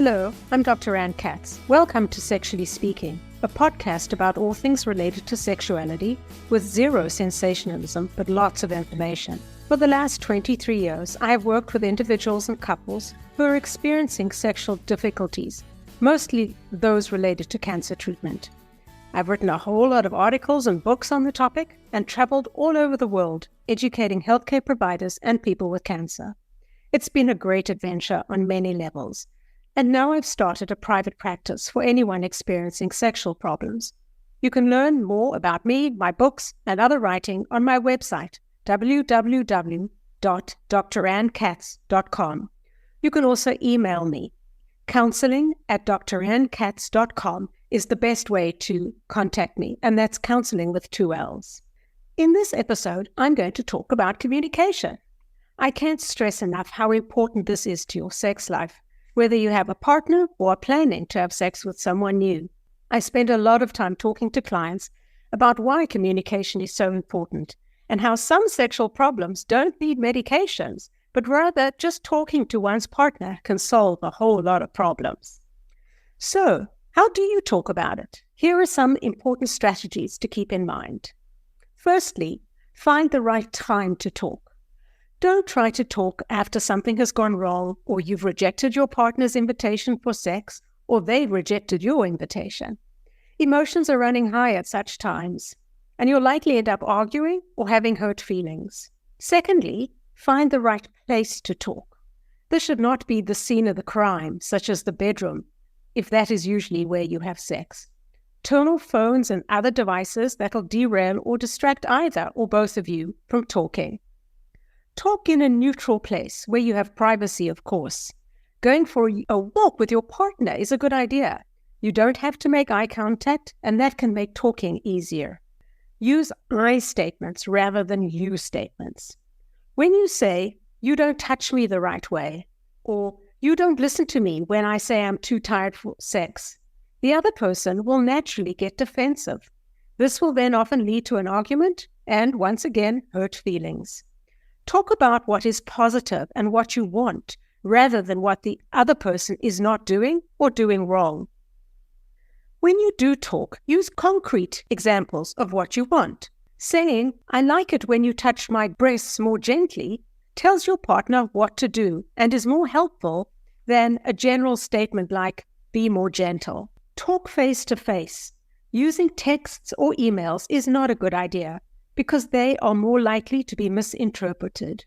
Hello, I'm Dr. Katz. Welcome to Sexually Speaking, a podcast about all things related to sexuality with zero sensationalism but lots of information. For the last 23 years, I have worked with individuals and couples who are experiencing sexual difficulties, mostly those related to cancer treatment. I've written a whole lot of articles and books on the topic and traveled all over the world, educating healthcare providers and people with cancer. It's been a great adventure on many levels. And now I've started a private practice for anyone experiencing sexual problems. You can learn more about me, my books, and other writing on my website, www.drannekatz.com. You can also email me. Counseling@drannekatz.com is the best way to contact me, and that's counseling with 2 L's. In this episode, I'm going to talk about communication. I can't stress enough how important this is to your sex life, whether you have a partner or are planning to have sex with someone new. I spend a lot of time talking to clients about why communication is so important and how some sexual problems don't need medications, but rather just talking to one's partner can solve a whole lot of problems. So, how do you talk about it? Here are some important strategies to keep in mind. Firstly, find the right time to talk. Don't try to talk after something has gone wrong, or you've rejected your partner's invitation for sex, or they've rejected your invitation. Emotions are running high at such times, and you'll likely end up arguing or having hurt feelings. Secondly, find the right place to talk. This should not be the scene of the crime, such as the bedroom, if that is usually where you have sex. Turn off phones and other devices that'll derail or distract either or both of you from talking. Talk in a neutral place where you have privacy, of course. Going for a walk with your partner is a good idea. You don't have to make eye contact, and that can make talking easier. Use I statements rather than you statements. When you say, "You don't touch me the right way," or "You don't listen to me when I say I'm too tired for sex," the other person will naturally get defensive. This will then often lead to an argument and, once again, hurt feelings. Talk about what is positive and what you want, rather than what the other person is not doing or doing wrong. When you do talk, use concrete examples of what you want. Saying, "I like it when you touch my breasts more gently," tells your partner what to do and is more helpful than a general statement like, "Be more gentle." Talk face to face. Using texts or emails is not a good idea, because they are more likely to be misinterpreted.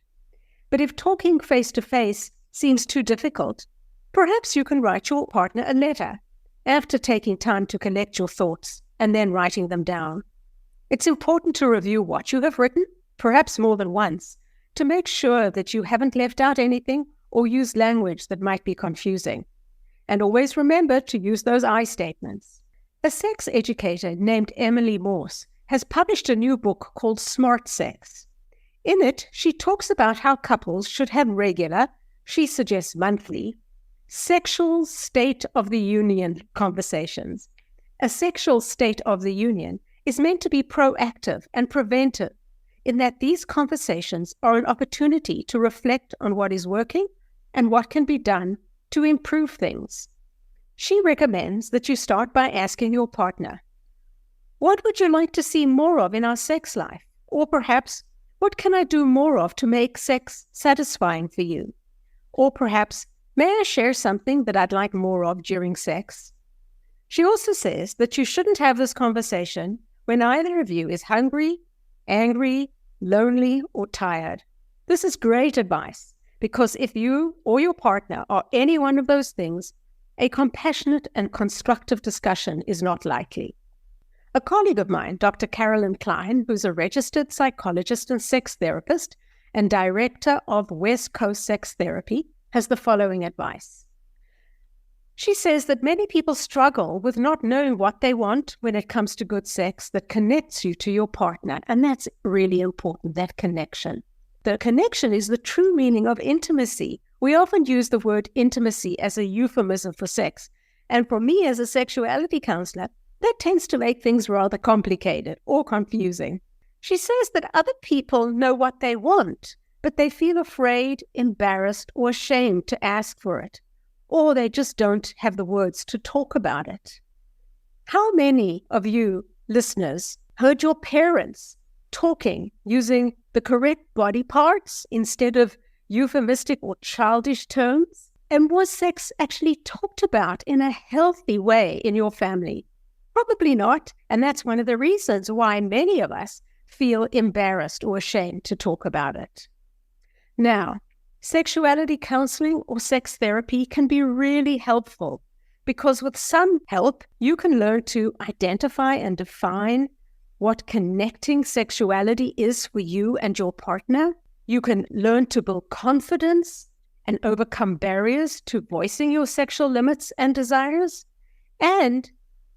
But if talking face-to-face seems too difficult, perhaps you can write your partner a letter after taking time to collect your thoughts and then writing them down. It's important to review what you have written, perhaps more than once, to make sure that you haven't left out anything or used language that might be confusing. And always remember to use those I statements. A sex educator named Emily Morse has published a new book called Smart Sex. In it, she talks about how couples should have regular, she suggests monthly, sexual state of the union conversations. A sexual state of the union is meant to be proactive and preventive, in that these conversations are an opportunity to reflect on what is working and what can be done to improve things. She recommends that you start by asking your partner, "What would you like to see more of in our sex life?" Or perhaps, "What can I do more of to make sex satisfying for you?" Or perhaps, "May I share something that I'd like more of during sex?" She also says that you shouldn't have this conversation when either of you is hungry, angry, lonely, or tired. This is great advice, because if you or your partner are any one of those things, a compassionate and constructive discussion is not likely. A colleague of mine, Dr. Carolin Klein, who's a registered psychologist and sex therapist and director of West Coast Sex Therapy, has the following advice. She says that many people struggle with not knowing what they want when it comes to good sex that connects you to your partner, and that's really important, that connection. The connection is the true meaning of intimacy. We often use the word intimacy as a euphemism for sex, and for me as a sexuality counselor, that tends to make things rather complicated or confusing. She says that other people know what they want, but they feel afraid, embarrassed, or ashamed to ask for it. or they just don't have the words to talk about it. How many of you listeners heard your parents talking using the correct body parts instead of euphemistic or childish terms? And was sex actually talked about in a healthy way in your family? Probably not, and that's one of the reasons why many of us feel embarrassed or ashamed to talk about it. Now, sexuality counseling or sex therapy can be really helpful because with some help, you can learn to identify and define what connecting sexuality is for you and your partner. You can learn to build confidence and overcome barriers to voicing your sexual limits and desires. And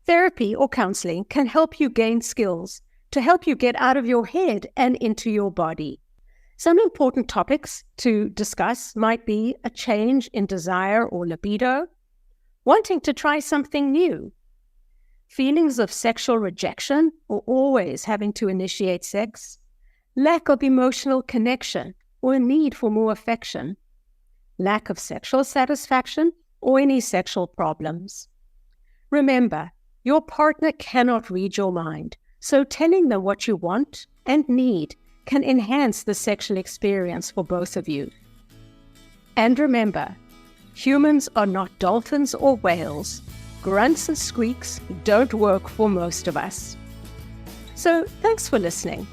therapy or counseling can help you gain skills to help you get out of your head and into your body. Some important topics to discuss might be a change in desire or libido, wanting to try something new, feelings of sexual rejection or always having to initiate sex, lack of emotional connection or a need for more affection, lack of sexual satisfaction, or any sexual problems. Remember, your partner cannot read your mind, so telling them what you want and need can enhance the sexual experience for both of you. And remember, humans are not dolphins or whales. Grunts and squeaks don't work for most of us. So thanks for listening.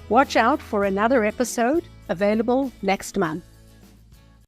Watch out for another episode available next month.